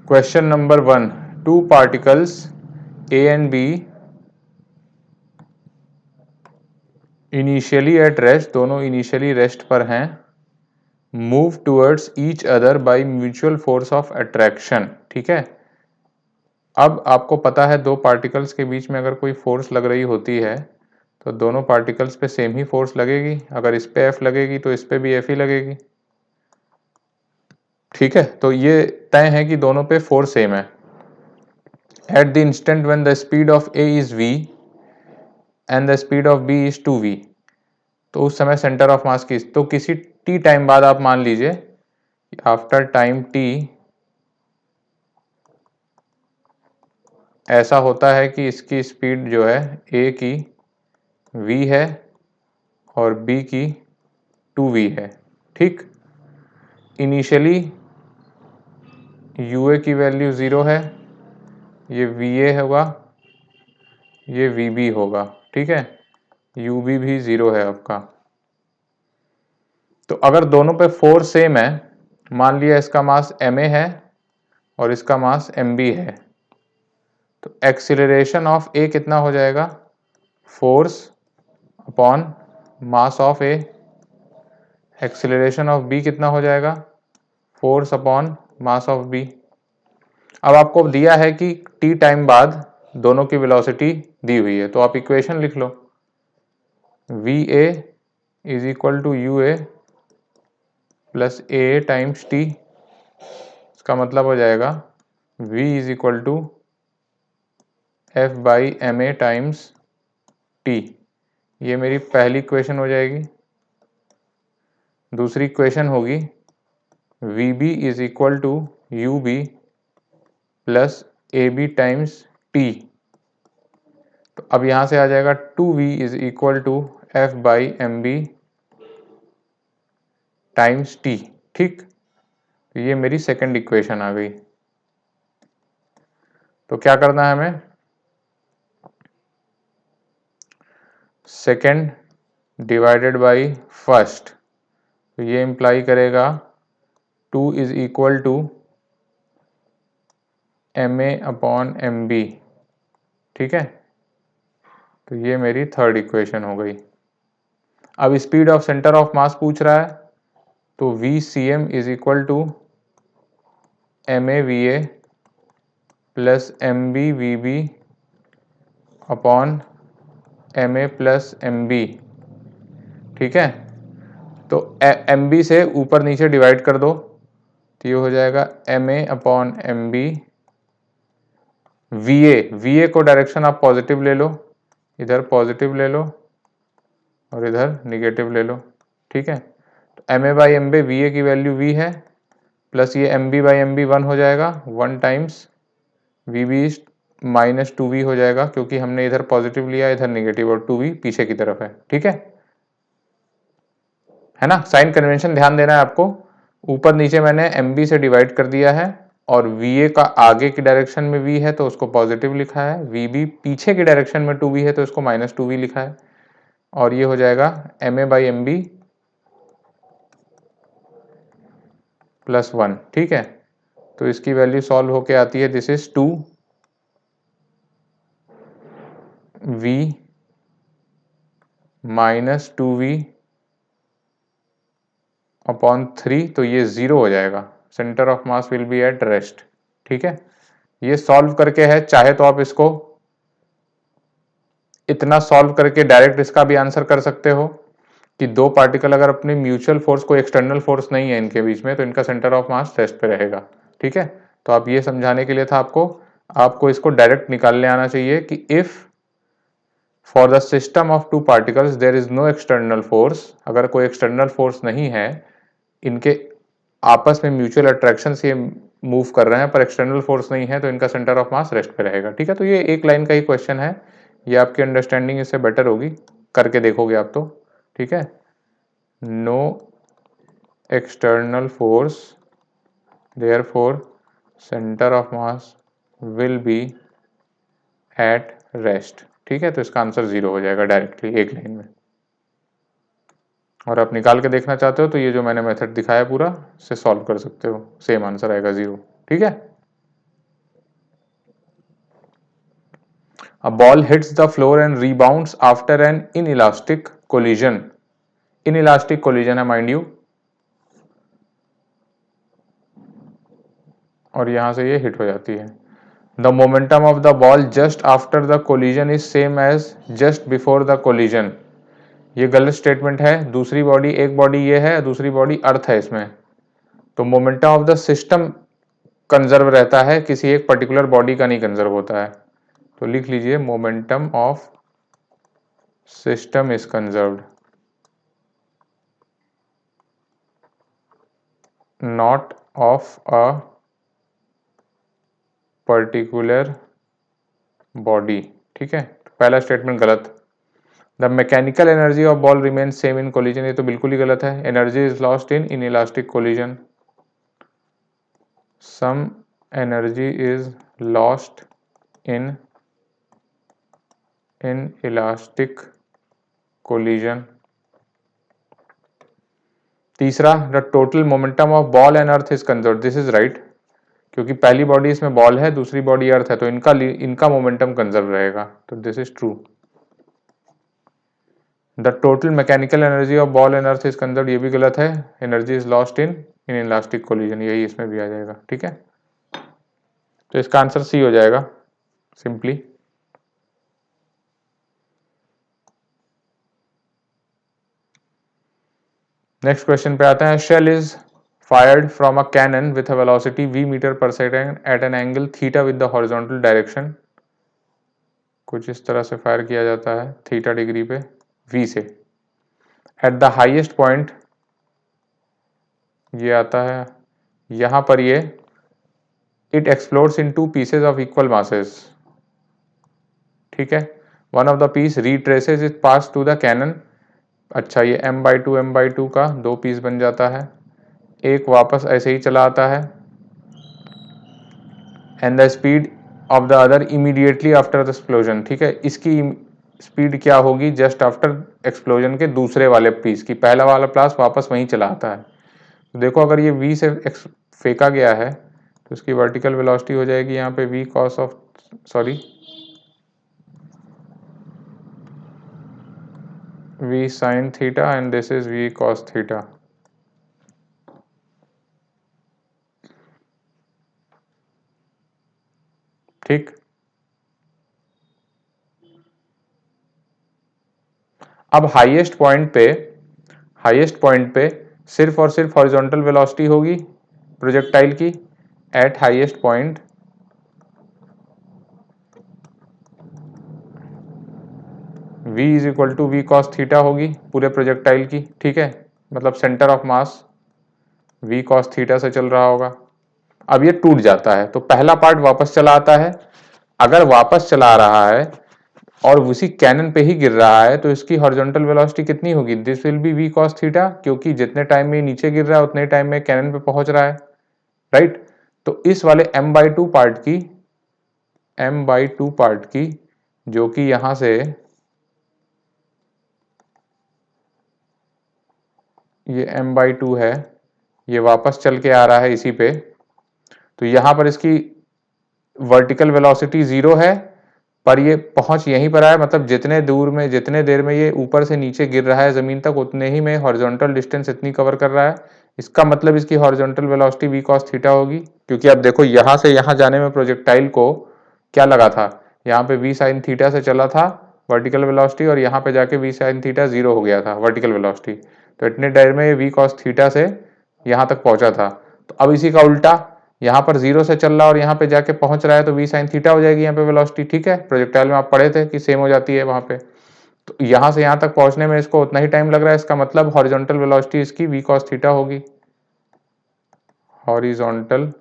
Question number 1, two particles A and B initially at rest, दोनों initially rest पर हैं, move towards each other by mutual force of attraction. ठीक है, अब आपको पता है दो पार्टिकल्स के बीच में अगर कोई फोर्स लग रही होती है तो दोनों पार्टिकल्स पे सेम ही फोर्स लगेगी। अगर इस पे F लगेगी तो इस पे भी F ही लगेगी। ठीक है, तो ये तय है कि दोनों पे फोर्स सेम है। At the instant when the speed of A is v and the speed of B is 2v, तो उस समय सेंटर ऑफ मास की, तो किसी t टाइम बाद आप मान लीजिए आफ्टर टाइम t ऐसा होता है कि इसकी स्पीड जो है A की v है और B की 2v है। ठीक, इनिशियली ua की वैल्यू 0 है, ये va होगा, ये vb होगा। ठीक है, ub भी 0 है आपका। तो अगर दोनों पे फोर्स सेम है, मान लिया इसका मास ma है और इसका मास mb है, तो एक्सीलरेशन ऑफ a कितना हो जाएगा, force upon mass of a। Acceleration of b कितना हो जाएगा, force upon mass of b। अब आपको दिया है कि t टाइम बाद दोनों की वेलोसिटी दी हुई है, तो आप इक्वेशन लिख लो, va is equal to ua plus A times T. इसका मतलब हो जाएगा v is equal to F by M A times T. ये मेरी पहली इक्वेशन हो जाएगी। दूसरी इक्वेशन होगी V B is equal to U B plus A B times T. तो अब यहाँ से आ जाएगा 2v is equal to F by M B times T. ठीक, तो ये मेरी सेकंड इक्वेशन आ गई। तो क्या करना है हमें, सेकंड डिवाइडेड बाई फर्स्ट, तो ये इंप्लाई करेगा 2 is equal to M A upon M B. ठीक है, तो ये मेरी थर्ड इक्वेशन हो गई। अब speed of centre of mass पूछ रहा है, तो V C M is equal to M A V A plus M B V B upon M A plus M B. ठीक है, तो एम बी से ऊपर नीचे डिवाइड कर दो, तो ये हो जाएगा M A upon M B. V A को डायरेक्शन आप पॉजिटिव ले लो, इधर पॉजिटिव ले लो और इधर निगेटिव ले लो। ठीक है, तो M A by M B, V A की वैल्यू v है, प्लस ये M B by M B 1 हो जाएगा, 1 times we B minus 2v हो जाएगा, क्योंकि हमने इधर पॉजिटिव लिया इधर निगेटिव, और 2v पीछे की तरफ है। ठीक है ना, साइन कन्वेंशन ध्यान देना है आपको। ऊपर नीचे मैंने mb से डिवाइड कर दिया है, और va का आगे की डायरेक्शन में v है तो उसको पॉजिटिव लिखा है, vb पीछे की डायरेक्शन में 2v है तो इसको माइनस 2v लिखा है, और ये हो जाएगा ma by M B plus 1। ठीक है, तो इसकी वैल्यू सॉल्व होके आती है, this is 2 v minus 2v upon 3, तो ये 0 हो जाएगा, centre of mass will be at rest. ठीक है, ये सॉल्व करके है, चाहे तो आप इसको इतना सॉल्व करके डायरेक्ट इसका भी आंसर कर सकते हो कि दो पार्टिकल अगर अपनी म्यूचुअल फोर्स, कोई एक्सटर्नल फोर्स नहीं है इनके बीच में, तो इनका सेंटर ऑफ मास रेस्ट पे रहेगा। ठीक है, तो आप ये समझाने के लिए था आपको इसको डायरेक्ट निकालने आना चाहिए कि if for the system of two particles there is no external force, अगर कोई एक्सटर्नल फोर्स नहीं है, इनके आपस में म्यूचुअल अट्रैक्शन से मूव कर रहे हैं पर एक्सटर्नल फोर्स नहीं है, तो इनका सेंटर ऑफ मास रेस्ट पे रहेगा। ठीक है, तो ये एक लाइन का ही क्वेश्चन है, ये आपकी अंडरस्टैंडिंग इससे बेटर होगी, करके देखोगे आप तो। ठीक है, no external force therefore centre of mass will be at rest. ठीक है, तो इसका आंसर 0 हो जाएगा डायरेक्टली एक लाइन में। और आप निकाल के देखना चाहते हो तो ये जो मैंने मेथड दिखाया पूरा से सॉल्व कर सकते हो, सेम आंसर आएगा 0। ठीक है। A ball hits the floor and rebounds after an inelastic collision. Inelastic collision है माइंड यू, और यहां से ये हिट हो जाती है. The momentum of the ball just after the collision is same as just before the collision. ये गलत स्टेटमेंट है. दूसरी बॉडी, एक बॉडी ये है, दूसरी बॉडी अर्थ है इसमें, तो momentum of the system conserve रहता है, किसी एक पर्टिकुलर बॉडी का नहीं कंजर्व होता है. तो लिख लीजिए momentum of system is conserved, not of a particular body. ठीक है, पहला स्टेटमेंट गलत. The mechanical energy of ball remain same in collision, ये तो बिल्कुल ही गलत है. Energy is lost in inelastic collision. Some energy is lost in elastic collision. तीसरा, the total momentum of ball and earth is conserved. This is right, क्योंकि पहली body इसमें बॉल है, दूसरी बॉडी अर्थ है, तो इनका मोमेंटम कंजर्व रहेगा, तो this is true. The total mechanical energy of ball and earth is conserved, ये भी गलत है. Energy is lost in elastic collision, यही इसमें भी आ जाएगा. ठीक है, तो इसका आंसर सी हो जाएगा सिंपली. नेक्स्ट क्वेश्चन पे आता है. Shell is fired from a cannon with a velocity v meter per second at an angle theta with the horizontal direction. कुछ इस तरह से फायर किया जाता है थीटा डिग्री पे v से. At the highest point, ये आता है यहां पर, ये it explodes in two pieces of equal masses. ठीक है, one of the piece retraces its path to the cannon. अच्छा, ये m/2 का दो पीस बन जाता है, एक वापस ऐसे ही चला आता है. And the speed of the other immediately after the explosion. ठीक है, इसकी स्पीड क्या होगी जस्ट आफ्टर एक्सप्लोजन के दूसरे वाले पीस की. पहला वाला प्लास वापस वहीं चला आता है. तो देखो, अगर ये v से फेंका गया है तो इसकी वर्टिकल वेलोसिटी हो जाएगी यहाँ पे v cos of v sin theta and this is v cos theta. ठीक, अब हाईएस्ट पॉइंट पे सिर्फ और सिर्फ हॉरिजॉन्टल वेलोसिटी होगी प्रोजेक्टाइल की. At highest point v is equal to V cos theta होगी पूरे प्रोजेक्टाइल की. ठीक है, मतलब centre of mass v cos theta से चल रहा होगा. अब ये टूट जाता है तो पहला पार्ट वापस चला आता है. अगर वापस चला रहा है और उसी कैनन पे ही गिर रहा है तो इसकी हॉरिजॉन्टल वेलोसिटी कितनी होगी? This will be v cos theta, क्योंकि जितने टाइम में नीचे गिर रहा है उतने टाइम में कैनन पे पहुंच रहा है. राइट, तो इस वाले m/2 पार्ट की जो कि यहां से ये m/2 है, ये वापस चल के आ रहा है इसी पे, तो यहां पर इसकी वर्टिकल वेलोसिटी 0 है, पर ये पहुंच यहीं पर आया, मतलब जितने देर में ये ऊपर से नीचे गिर रहा है जमीन तक, उतने ही में हॉरिजॉन्टल डिस्टेंस इतनी कवर कर रहा है. इसका मतलब इसकी horizontal velocity v cos theta होगी, क्योंकि अब देखो यहां से यहां जाने में प्रोजेक्टाइल को क्या लगा था, यहाँ पे v sin थीटा से चला था वर्टिकल वेलोसिटी, और यहाँ पे जाके v sin थीटा 0 हो गया था वर्टिकल वेलोसिटी. तो इतने देर में ये v cos थीटा से यहाँ तक पहुंचा था. तो अब इसी का उल्टा, यहाँ पर 0 से चल रहा और यहाँ पे जाके पहुंच रहा है, तो v sin थीटा हो जाएगी यहाँ पे वेलोसिटी. ठीक है, प्रोजेक्टाइल में आप पढ़े थे कि सेम हो जाती है वहां पे. तो यहाँ से यहाँ तक पहुंचने में इसको उतना ही टाइम लग रहा है, इसका मतलब हॉरिजॉन्टल वेलोसिटी इसकी v cos थीटा होगी. Horizontal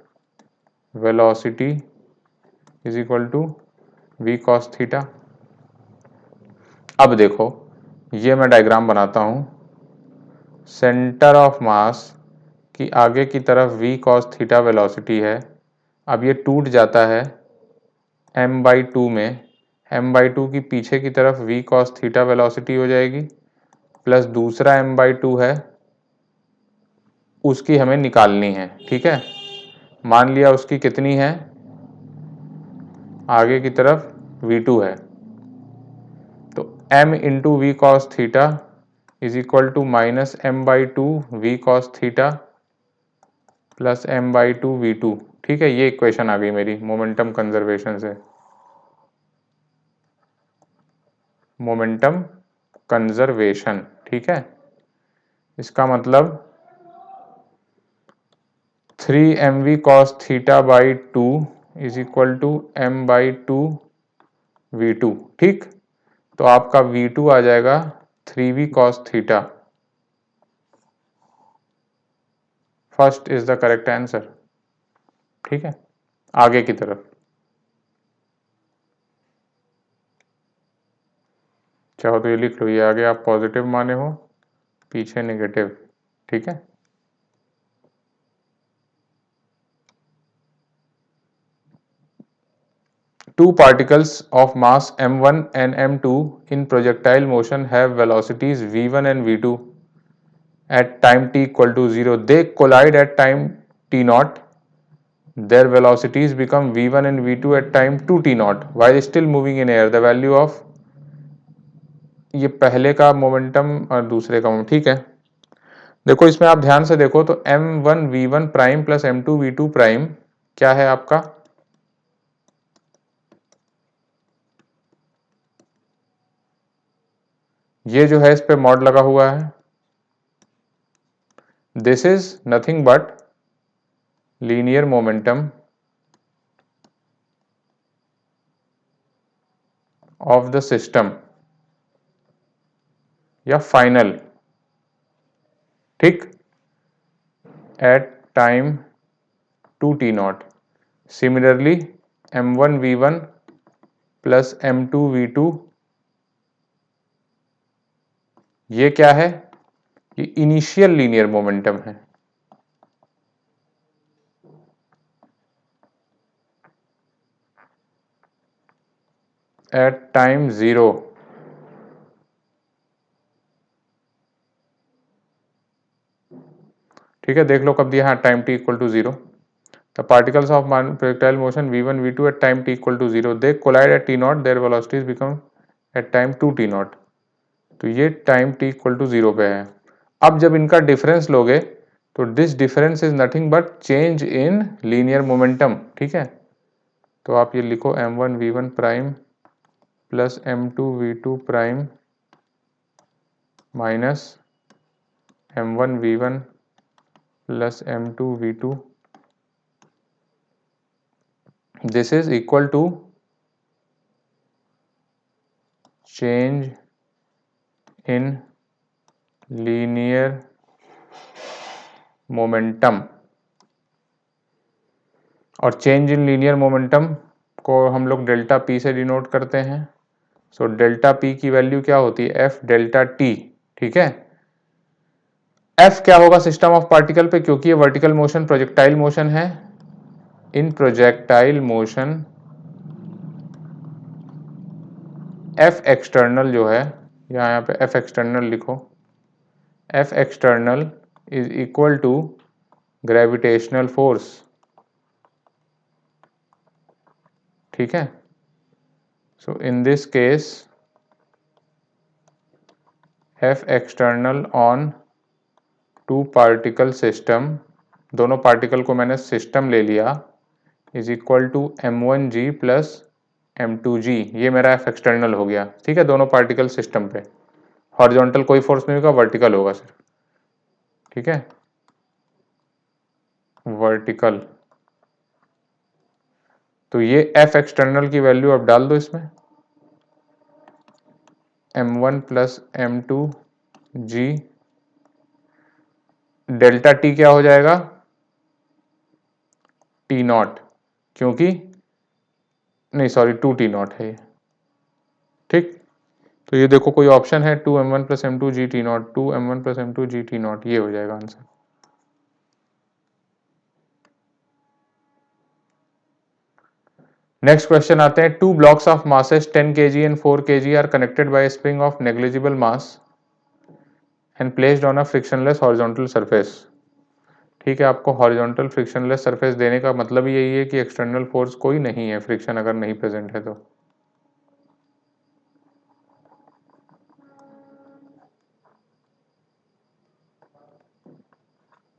velocity is equal to v cos theta. अब देखो, ये मैं डायग्राम बनाता हूं. सेंटर ऑफ मास की आगे की तरफ v cos थीटा वेलोसिटी है. अब ये टूट जाता है m/2 में, m/2 की पीछे की तरफ v cos थीटा वेलोसिटी हो जाएगी, प्लस दूसरा m/2 है, उसकी हमें निकालनी है. ठीक है, मान लिया उसकी कितनी है, आगे की तरफ v2 है. m into V cos theta is equal to minus m by two V cos theta plus m by two V two. ठीक है, ये इक्वेशन आ गई मेरी मोमेंटम कंजर्वेशन से। मोमेंटम कंजर्वेशन, ठीक है, इसका मतलब 3mv cos theta by two is equal to m by two V two. ठीक, तो आपका v2 आ जाएगा 3v cos theta. First is the correct answer. ठीक है, आगे की तरफ चाहो तो ये लिख लो, ये आगे आप पॉजिटिव माने हो, पीछे नेगेटिव। ठीक है, two particles of mass m1 and m2 in projectile motion have velocities v1 and v2 at time t equal to 0. They collide at time t naught. Their velocities become v1 and v2 at time 2t naught while still moving in air. The value of ये पहले का momentum और दूसरे का momentum. ठीक है, देखो इसमें आप ध्यान से देखो तो m1 v1 prime plus m2 v2 prime क्या है आपका, ये जो है इस पे मॉड लगा हुआ है। This is nothing but linear momentum of the system या फाइनल, ठीक, at time 2t not. Similarly m1 v1 plus m2 v2 ये क्या है, ये इनिशियल लीनियर मोमेंटम है। एट टाइम 0, ठीक है, देख लो कब दिया है, time t equal to 0। The particles of projectile motion v1 v2 at time t equal to 0 they collide at t not, their velocities become eight time 2t not. तो ये टाइम t इक्वल टू 0 पे है। अब जब इनका difference लोगे तो this difference is nothing but change in linear momentum. ठीक है, तो आप ये लिखो m1 v1 prime plus m2 v2 prime minus m1 v1 plus m2 v2, this is equal to change in linear momentum. और change in linear momentum को हम लोग डेल्टा पी से डिनोट करते हैं। सो डेल्टा पी की value क्या होती है, एफ डेल्टा टी। ठीक है, एफ क्या होगा सिस्टम ऑफ पार्टिकल पे, क्योंकि ये वर्टिकल मोशन प्रोजेक्टाइल मोशन है। In projectile motion F external जो है, यहाँ पे एफ एक्सटर्नल लिखो, F external is equal to gravitational force. ठीक है, so in this case F external on two particle system, दोनों पार्टिकल को मैंने सिस्टम ले लिया, is equal to m1g plus m2g। ये मेरा एफ एक्सटर्नल हो गया। ठीक है, दोनों पार्टिकल सिस्टम पे हॉरिजॉन्टल कोई फोर्स नहीं होगा, वर्टिकल होगा सिर्फ। ठीक है, वर्टिकल। तो ये एफ एक्सटर्नल की वैल्यू अब डाल दो इसमें, m1 plus m2g, delta T क्या हो जाएगा, टी नॉट, क्योंकि नहीं सॉरी 2t नॉट है ये। ठीक, तो ये देखो कोई ऑप्शन है 2m1 plus m2g t not, 2m1 plus m2g t not, ये हो जाएगा आंसर। नेक्स्ट क्वेश्चन आते हैं, two blocks of masses 10 kg and 4 kg are connected by spring of negligible mass and placed on a frictionless horizontal surface. ठीक है, आपको horizontal frictionless surface देने का मतलब यही है कि एक्सटर्नल फोर्स कोई नहीं है, फ्रिक्शन अगर नहीं प्रेजेंट है तो।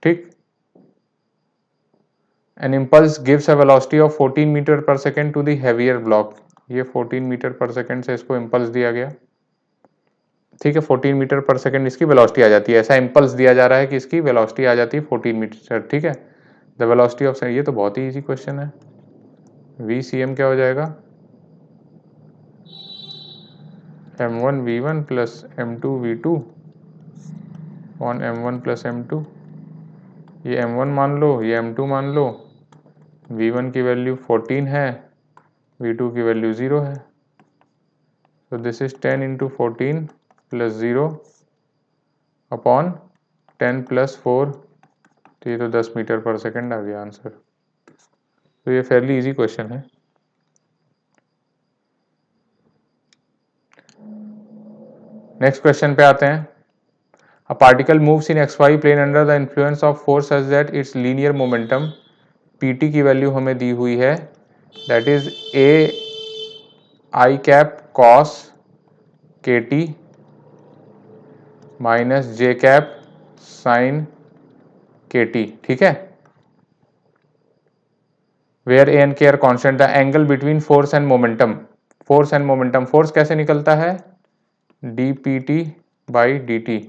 ठीक। An impulse gives a velocity of 14 metre per second to the heavier block. ये 14 मीटर पर सेकेंड से इसको इम्पल्स दिया गया, ठीक है। 14 मीटर पर सेकेंड इसकी वेलोसिटी आ जाती है, ऐसा इम्पल्स दिया जा रहा है कि इसकी वेलोसिटी आ जाती है 14 मीटर, ठीक है। द वेलोसिटी ऑफ, ये तो बहुत ही इजी क्वेश्चन है। VCM क्या हो जाएगा, m1 v1 plus m2 v2 on m1 plus m2। ये m1 मान लो, ये m2 मान लो, v1 की वैल्यू 14 है, v2 की वैल्यू 0 है। तो this is 10 into 14 plus 0 upon 10 plus 4, तो ये तो 10 मीटर पर सेकेंड आ गया आंसर। तो ये फेयरली इजी क्वेश्चन है। नेक्स्ट क्वेश्चन पे आते हैं। A particle moves in XY plane under the influence of force such that its linear momentum PT की वैल्यू हमें दी हुई है, that is AI cap cos KT minus J cap sine KT, ठीक है। Where A and K are constant, the angle between force and momentum, force and momentum, force कैसे निकलता है, dpt बाई dt,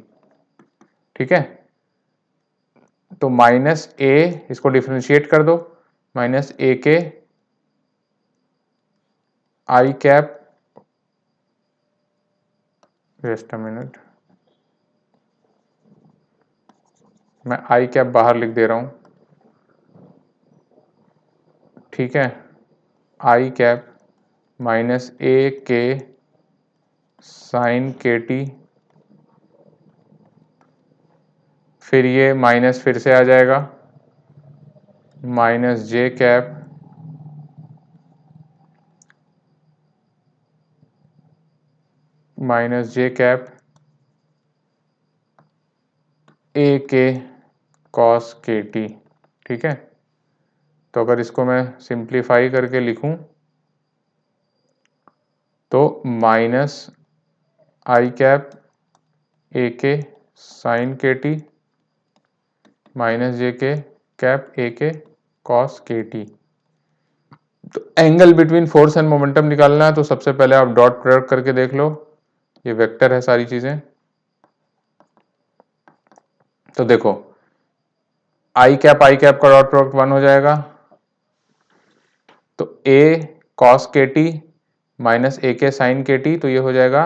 ठीक है। तो माइनस A, इसको differentiate कर दो, माइनस A के I cap, just a minute, मैं I कैप बाहर लिख दे रहा हूं, ठीक है। I कैप माइनस A के साइन KT, फिर ये माइनस फिर से आ जाएगा, minus J cap minus J cap A के कॉस KT, ठीक है। तो अगर इसको मैं सिंप्लीफाई करके लिखूं तो माइनस I कैप A के साइन KT माइनस J के कैप A के कॉस KT। तो angle between force and momentum निकालना है, तो सबसे पहले आप डॉट प्रोडक्ट करके देख लो, ये वेक्टर है सारी चीजें। तो देखो आई कैप का डॉट प्रोडक्ट 1 हो जाएगा, तो A cos KT minus A के साइन KT, तो ये हो जाएगा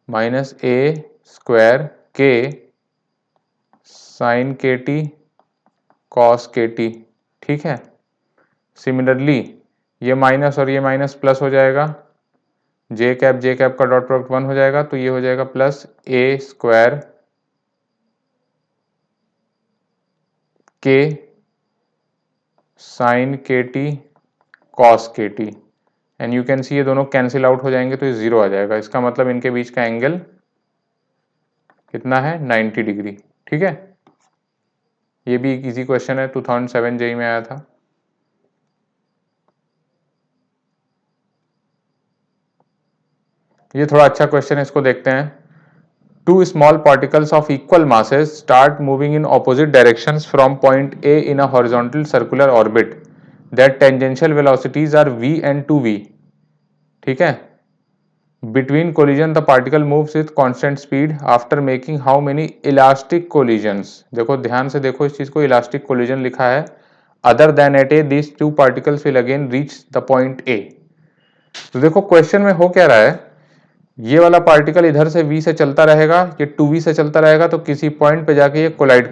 माइनस A स्क्वायर के साइन KT कॉस KT, ठीक है। सिमिलरली ये माइनस और ये माइनस प्लस हो जाएगा, J कैप का डॉट प्रोडक्ट 1 हो जाएगा, तो ये हो जाएगा प्लस A स्क्वायर के sine KT cos KT, and you can see ये दोनों कैंसिल आउट हो जाएंगे, तो ये 0 आ जाएगा। इसका मतलब इनके बीच का एंगल कितना है, 90 डिग्री, ठीक है। ये भी एक इजी क्वेश्चन है, 2007 जेई में आया था। ये थोड़ा अच्छा क्वेश्चन है, इसको देखते हैं। Two small particles of equal masses start moving in opposite directions from point A in a horizontal circular orbit. Their tangential velocities are v and 2v, ठीक है। Between collision the particle moves with constant speed after making how many elastic collisions, देखो ध्यान से देखो इस चीज को, elastic collision लिखा है। Other than at A these two particles will again reach the point A। तो देखो क्वेश्चन में हो क्या रहा है, ये वाला पार्टिकल इधर से v से चलता रहेगा, ये 2v से चलता रहेगा, तो किसी पॉइंट पे जाके ये कोलाइड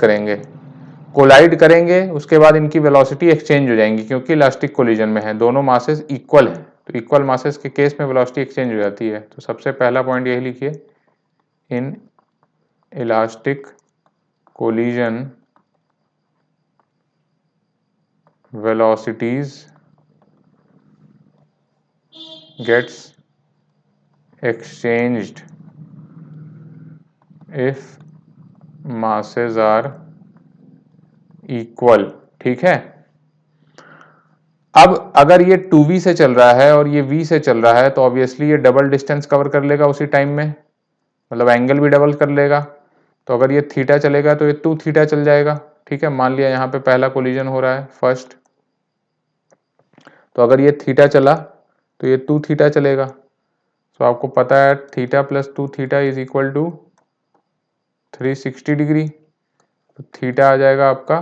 करेंगे, उसके बाद इनकी वेलोसिटी एक्सचेंज हो जाएंगी, क्योंकि इलास्टिक कोलिजन में है, दोनों मासेस इक्वल है, तो इक्वल मासेस के केस में वेलोसिटी एक्सचेंज हो जाती है। तो सबसे पहला पॉइंट यही लिखिए, इन elastic collision velocities gets exchanged if masses are equal, ठीक है। अब अगर ये 2v से चल रहा है और ये v से चल रहा है, तो ऑब्वियसली ये डबल डिस्टेंस कवर कर लेगा उसी टाइम में, मतलब एंगल भी डबल कर लेगा। तो अगर ये थीटा चलेगा तो ये 2 थीटा चल जाएगा, ठीक है, मान लिया यहाँ पे पहला कोलिजन हो रहा है फर्स्ट, तो अगर ये थीटा चला तो ये 2 थीटा चलेगा। तो आपको पता है theta plus 2 theta is equal to 360 degree, तो थीटा आ जाएगा आपका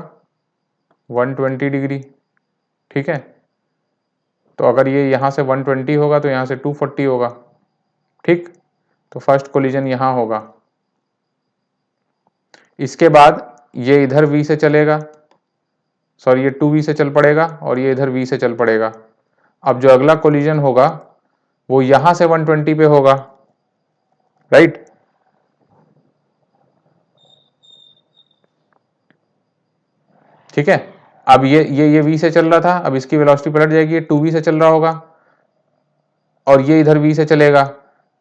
120 डिग्री। ठीक है, तो अगर ये यहाँ से 120 होगा तो यहाँ से 240 होगा। ठीक, तो फर्स्ट कोलिजन यहाँ होगा। इसके बाद ये इधर v से चलेगा, सॉरी ये 2v से चल पड़ेगा और ये इधर v से चल पड़ेगा। अब जो अगला कोलिजन होगा वो यहां से 120 पे होगा, राइट। ठीक है, अब ये v से चल रहा था, अब इसकी वेलोसिटी पलट जाएगी, ये 2v से चल रहा होगा और ये इधर v से चलेगा।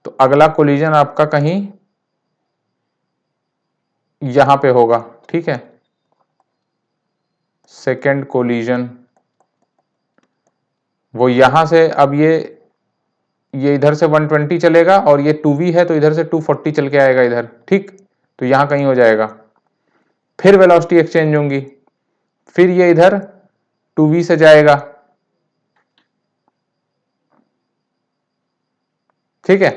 तो अगला कोलिजन आपका कहीं यहां पे होगा। ठीक है, सेकेंड कोलिजन वो यहां से, अब ये इधर से 120 चलेगा और ये 2v है तो इधर से 240 चल के आएगा इधर। ठीक, तो यहां कहीं हो जाएगा, फिर वेलोसिटी एक्सचेंज होंगी, फिर ये इधर 2v से जाएगा। ठीक है,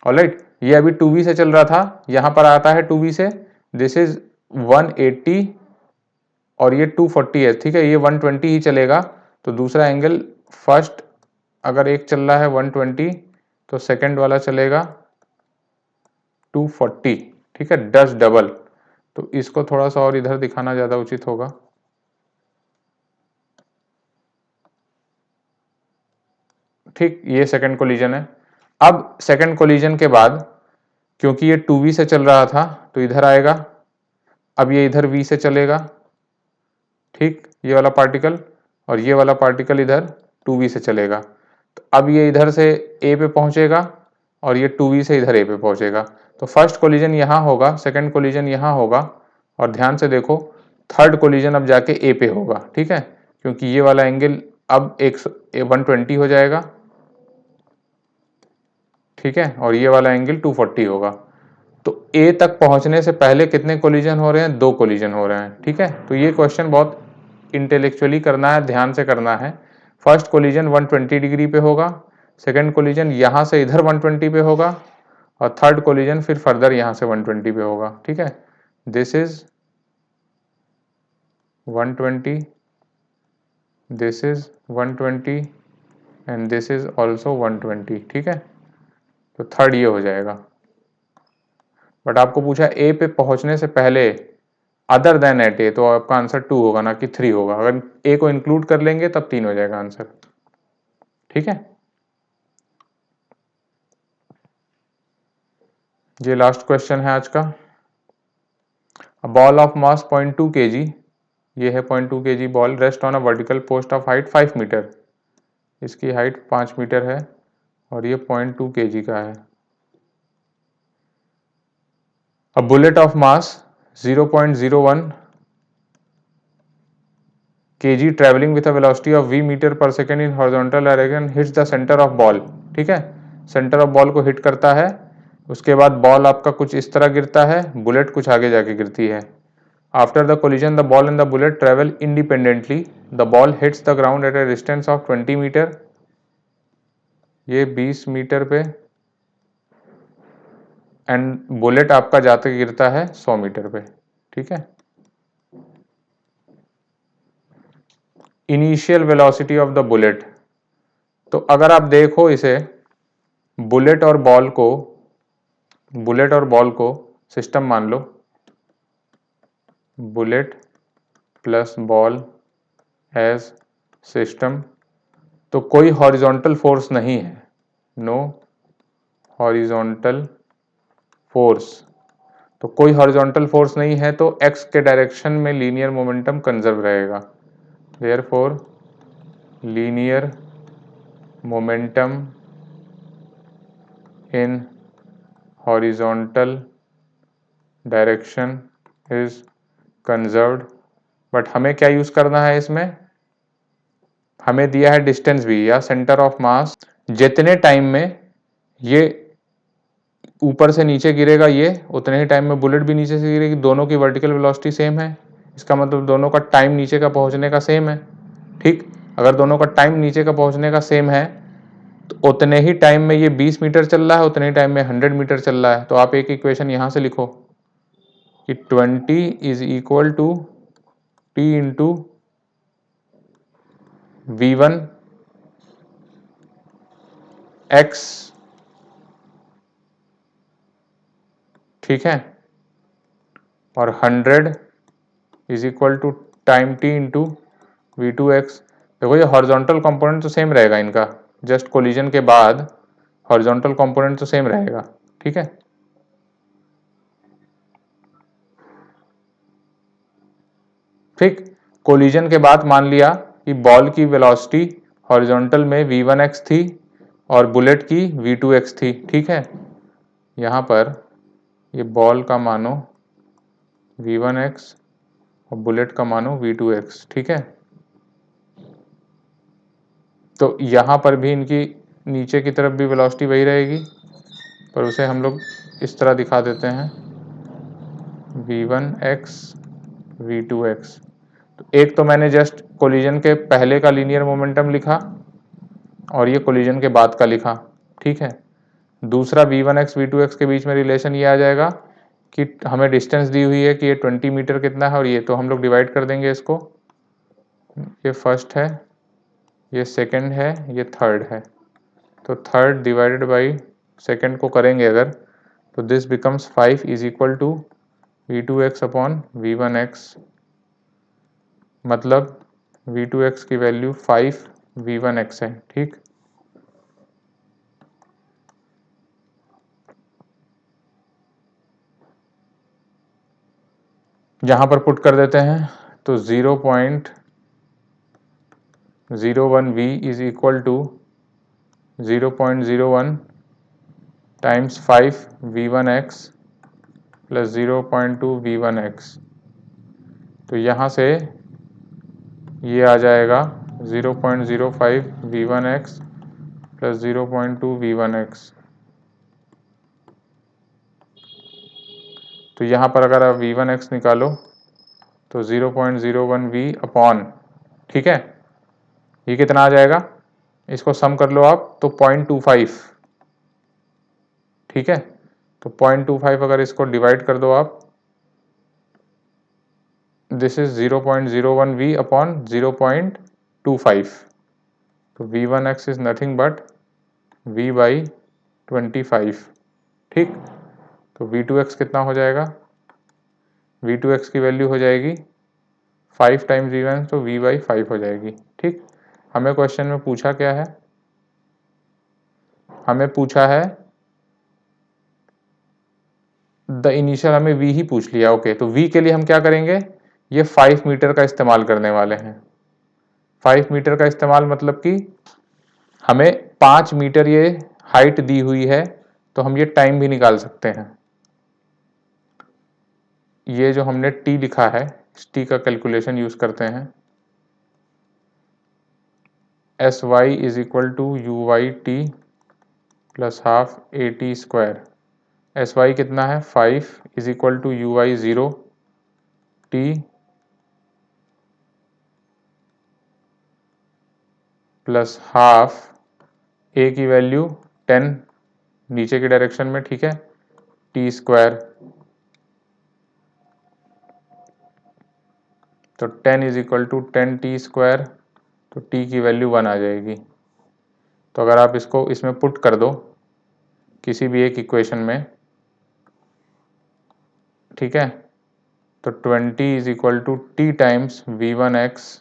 ऑलराइट, ये अभी 2v से चल रहा था, यहां पर आता है 2v से, दिस इज 180 और ये 240 है। ठीक है, ये 120 ही चलेगा, तो दूसरा एंगल फर्स्ट अगर एक चल रहा है 120 तो सेकंड वाला चलेगा 240। ठीक है, 10 डबल, तो इसको थोड़ा सा और इधर दिखाना ज्यादा उचित होगा। ठीक, ये सेकंड कोलिजन है। अब सेकंड कोलिजन के बाद क्योंकि ये 2v से चल रहा था तो इधर आएगा, अब ये इधर v से चलेगा। ठीक, ये वाला पार्टिकल और ये वाला पार्टिकल इधर 2v से चलेगा, तो अब ये इधर से a पे पहुंचेगा और ये 2v से इधर a पे पहुंचेगा। तो फर्स्ट कोलिजन यहाँ होगा, सेकंड कोलिजन यहाँ होगा और ध्यान से देखो थर्ड कोलिजन अब जाके a पे होगा। ठीक है, क्योंकि ये वाला एंगल अब 120 हो जाएगा। ठीक है, और ये वाला एंगल 240 होगा। तो A तक पहुंचने से पहले कितने कोलिजन हो रहे हैं? 2 कोलिजन हो रहे हैं। ठीक है, तो ये क्वेश्चन बहुत इंटेलेक्चुअली करना है, ध्यान से करना है। फर्स्ट कोलिजन 120 डिग्री पे होगा, सेकंड कोलिजन यहां से इधर 120 पे होगा और थर्ड कोलिजन फिर फर्दर यहां से 120 पे होगा। ठीक है, this is 120, this is 120 and this is also 120। ठीक है, तो थर्ड ये हो जाएगा। बट आपको पूछा ए पे पहुंचने से पहले अदर देन एट ए, तो आपका आंसर 2 होगा ना कि 3 होगा। अगर ए को इंक्लूड कर लेंगे तब 3 हो जाएगा आंसर। ठीक है, ये लास्ट क्वेश्चन है आज का। बॉल ऑफ मास 0.2 kg, ये है 0.2 kg ball, rest on a vertical post of height 5 metre, इसकी हाइट 5 मीटर है और ये 0.2 kg का है। A bullet of mass 0.01 kg traveling with a velocity of v meter per second in horizontal direction hits the center of ball। ठीक है, centre of ball को hit करता है, उसके बाद बॉल आपका कुछ इस तरह गिरता है, बुलेट कुछ आगे जाके गिरती है। After the collision the ball and the bullet travel independently, the ball hits the ground at a distance of 20 metre, ये 20 मीटर पे, एंड बुलेट आपका जाते गिरता है 100 मीटर पे। ठीक है, initial velocity of the bullet, तो अगर आप देखो इसे बुलेट और बॉल को सिस्टम मान लो, bullet plus ball as system, तो कोई हॉरिजॉन्टल फोर्स नहीं है, नो हॉरिजॉन्टल फोर्स, तो कोई हॉरिजॉन्टल फोर्स नहीं है तो एक्स के डायरेक्शन में लीनियर मोमेंटम कंजर्व रहेगा। Therefore linear momentum in horizontal direction is conserved. But हमें क्या यूज करना है इसमें, हमें दिया है डिस्टेंस भी या सेंटर ऑफ मास, जितने टाइम में ये ऊपर से नीचे गिरेगा ये, उतने ही टाइम में बुलेट भी नीचे से गिरेगी। दोनों की वर्टिकल वेलोसिटी सेम है, इसका मतलब दोनों का टाइम नीचे का पहुंचने का सेम है। ठीक, अगर दोनों का टाइम नीचे का पहुंचने का सेम है तो उतने ही टाइम में ये 20 मीटर चल रहा है, उतने ही टाइम में 100 मीटर चल रहा है। तो आप एक इक्वेशन यहां से लिखो कि 20 is equal to T into V1 x, ठीक है, और 100 is equal to time t into V2x। देखो ये हॉरिजॉन्टल कंपोनेंट तो सेम रहेगा इनका, जस्ट कोलिजन के बाद हॉरिजॉन्टल कंपोनेंट तो सेम रहेगा। ठीक है, ठीक, कोलिजन के बाद मान लिया कि बॉल की वेलोसिटी हॉरिजॉन्टल में V1x थी और बुलेट की V2x थी। ठीक है, यहाँ पर ये बॉल का मानो V1x और बुलेट का मानो V2x। ठीक है, तो यहाँ पर भी इनकी नीचे की तरफ भी वेलोसिटी वही रहेगी, पर उसे हम लोग इस तरह दिखा देते हैं V1x V2x। तो एक तो मैंने जस्ट कोलिजन के पहले का लीनियर मोमेंटम लिखा और ये कोलिजन के बाद का लिखा। ठीक है, दूसरा V1x V2x के बीच में रिलेशन ये आ जाएगा कि हमें डिस्टेंस दी हुई है कि ये 20 मीटर कितना है, और ये तो हम लोग डिवाइड कर देंगे इसको, ये फर्स्ट है, ये सेकंड है, ये थर्ड है, तो थर्ड डिवाइडेड बाई सेकंड को करेंगे अगर, तो this becomes 5 is equal to V2x upon V1x। मतलब V2x की वैल्यू 5 V1x है। ठीक, यहां पर पुट कर देते हैं तो 0.01 V is equal to 0.01 times 5 V1x plus 0.2 V1x। तो यहाँ से ये आ जाएगा 0.05 V1x प्लस 0.2 V1x। तो यहाँ पर अगर आप V1x निकालो तो 0.01 V अपॉन, ठीक है, ये कितना आ जाएगा, इसको सम कर लो आप तो 0.25। ठीक है, तो 0.25 अगर इसको डिवाइड कर दो आप, दिस इज 0.01 V अपॉन 0.25। तो V1x is nothing but V by 25। ठीक, तो V2x कितना हो जाएगा, V2x की वैल्यू हो जाएगी 5 टाइम्स V1, तो V बाई 5 हो जाएगी। ठीक, हमें क्वेश्चन में पूछा क्या है, हमें पूछा है द इनिशियल, हमें V ही पूछ लिया। ओके, तो V के लिए हम क्या करेंगे, ये 5 मीटर का इस्तेमाल करने वाले हैं। 5 मीटर का इस्तेमाल मतलब कि हमें 5 मीटर ये हाइट दी हुई है, तो हम ये टाइम भी निकाल सकते हैं। ये जो हमने T लिखा है, इस T का कैलकुलेशन यूज करते हैं, SY is equal to UYT plus half AT square. SY कितना है 5 is equal to UY 0, T plus half A की वैल्यू 10 नीचे की डायरेक्शन में, ठीक है, T स्क्वायर। तो 10 is equal to 10T square, तो T की वैल्यू 1 आ जाएगी। तो अगर आप इसको इसमें पुट कर दो किसी भी एक इक्वेशन में, ठीक है, तो 20 is equal to T times V1x,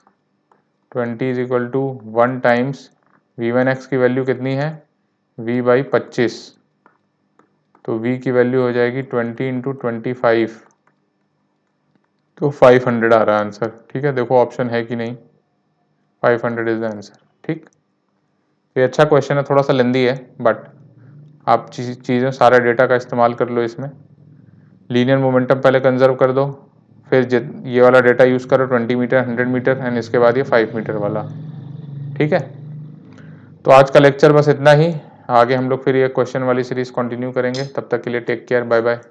20 is equal to 1 times V1x की वैल्यू कितनी है, V बाई 25। तो V की वैल्यू हो जाएगी 20 इंटू 25, तो 500 आ रहा है आंसर। ठीक है, देखो ऑप्शन है कि नहीं, 500 इज द आंसर। ठीक, ये अच्छा क्वेश्चन है, थोड़ा सा लेंदी है, बट आप चीज़ें सारा डेटा का इस्तेमाल कर लो इसमें। लीनियर मोमेंटम पहले कंजर्व कर दो, फिर ये वाला डेटा यूज़ करो 20 मीटर 100 मीटर एंड इसके बाद ये 5 मीटर वाला। ठीक है, तो आज का लेक्चर बस इतना ही। आगे हम लोग फिर ये क्वेश्चन वाली सीरीज कंटिन्यू करेंगे। तब तक के लिए टेक केयर, बाय बाय।